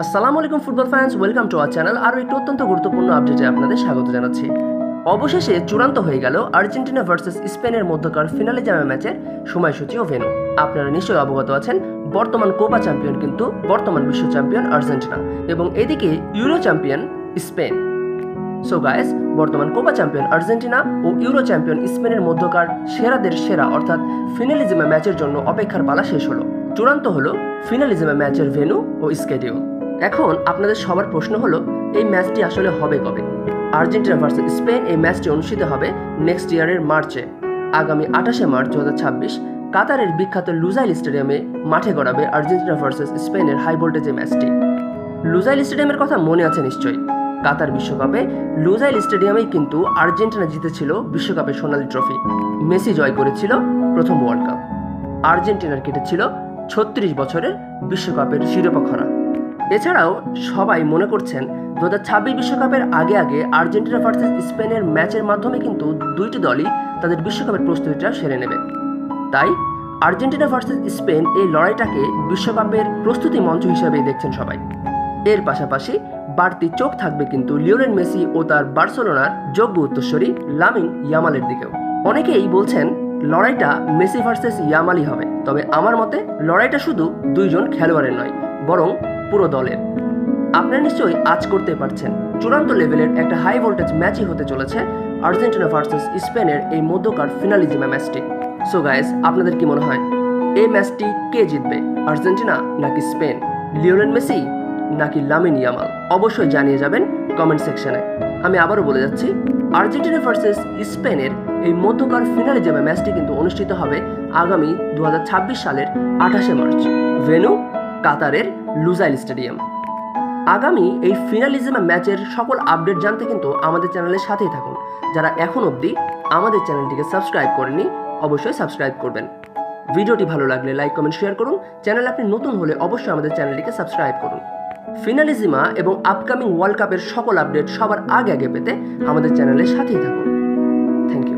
আসসালামু আলাইকুম football fans, welcome to our channel. আরও একটি অত্যন্ত গুরুত্বপূর্ণ আপডেটে আপনাদের স্বাগত জানাচ্ছি। অবশেষে চূড়ান্ত হয়ে গেল আর্জেন্টিনা ভার্সেস স্পেনের মধ্যকার ফিনালে জামা ম্যাচের সময়সূচি ও ভেন্যু। আপনারা নিশ্চয়ই অবগত আছেন, বর্তমান কোপা চ্যাম্পিয়ন কিন্তু বর্তমান বিশ্ব চ্যাম্পিয়ন আর্জেন্টিনা এবং এদিকে euro champion Spain. So guys, বর্তমান কোপা চ্যাম্পিয়ন আর্জেন্টিনা ও ইউরো চ্যাম্পিয়ন স্পেনের মধ্যকার সেরাদের সেরা অর্থাৎ ফিনালিজমে ম্যাচের জন্য অপেক্ষার পালা শেষ হলো। চূড়ান্ত হলো ফিনালিজমে ম্যাচের ভেন্যু ও স্কেডিউল। এখন আপনাদের সবার প্রশ্ন হলো, এই ম্যাচটি আসলে হবে কবে? আর্জেন্টিনা ভার্সেস স্পেন এই ম্যাচটি অনুষ্ঠিত হবে নেক্সট ইয়ারের মার্চে। আগামী 28শে মার্চ 2026 কাতারের বিখ্যাত লুজাইল স্টেডিয়ামে মাঠে গড়াবে আর্জেন্টিনা ভার্সেস স্পেনের হাই ভোল্টেজ ম্যাচটি। লুজাইল স্টেডিয়ামের কথা মনে আছে নিশ্চয়ই। কাতার বিশ্বকাপে লুজাইল স্টেডিয়ামেই কিন্তু আর্জেন্টিনা জিতেছিল বিশ্বকাপের সোনালী ট্রফি। মেসি জয় করেছিল প্রথম ওয়ার্ল্ড কাপ। আর্জেন্টিনার কেটেছিল 36 বছরের বিশ্বকাপের শিরোপা খরা। এছাড়াও সবাই মনে করছেন 2026 বিশ্বকাপের আগে আর্জেন্টিনা ভার্সেস স্পেনের ম্যাচের মাধ্যমে কিন্তু দুইটি দলই তাদের বিশ্বকাপের প্রস্তুতিটা সেরে নেবে। তাই আর্জেন্টিনা ভার্সেস স্পেন এই লড়াইটাকে বিশ্বকাপের প্রস্তুতি মঞ্চ হিসেবেই দেখছেন সবাই। এর পাশাপাশি বাড়তি চোখ থাকবে কিন্তু লিওনেল মেসি ও তার বার্সেলোনার যোগ্য উত্তরসূরি লামিন ইয়ামালের দিকেও। অনেকেই বলছেন লড়াইটা মেসি ভার্সেস ইয়ামালই হবে, তবে আমার মতে লড়াইটা শুধু দুইজন খেলোয়াড়ের নয়, বরং পুরো দলের। আপনারা নিশ্চয়ই আজ করতে পারছেন, চূড়ান্ত লেভেলের একটা হাই ভোল্টেজ ম্যাচই হতে চলেছে আর্জেন্টিনা ভার্সেস স্পেনের এই মধ্যকার ফিনালিজমে ম্যাচটি। সো গাইস, আপনাদের কি মনে হয় এই ম্যাচটি কে জিতবে, আর্জেন্টিনা নাকি স্পেন? লিওনেল মেসি নাকি লামিন ইয়ামাল? অবশ্যই জানিয়ে যাবেন কমেন্ট সেকশনে। আমি আবারও বলে যাচ্ছি, আর্জেন্টিনা ভার্সেস স্পেনের এই মধ্যকার ফিনালিজমে ম্যাচটি কিন্তু অনুষ্ঠিত হবে আগামী 2026 সালের 28শে মার্চ। ভেন্যু কাতারের লুজাইল স্টেডিয়াম। আগামী এই ফিনালিজমে ম্যাচের সকল আপডেট জানতে কিন্তু আমাদের চ্যানেলের সাথেই থাকুন। যারা এখন অবধি আমাদের চ্যানেলটিকে সাবস্ক্রাইব করেনি, অবশ্যই সাবস্ক্রাইব করবেন। ভিডিওটি ভালো লাগলে লাইক কমেন্ট শেয়ার করুন। চ্যানেল আপনি নতুন হলে অবশ্যই আমাদের চ্যানেলটিকে সাবস্ক্রাইব করুন। ফিনালিজিমা এবং আপকামিং ওয়ার্ল্ড কাপের সকল আপডেট সবার আগে পেতে আমাদের চ্যানেলের সাথেই থাকুন। Thank you.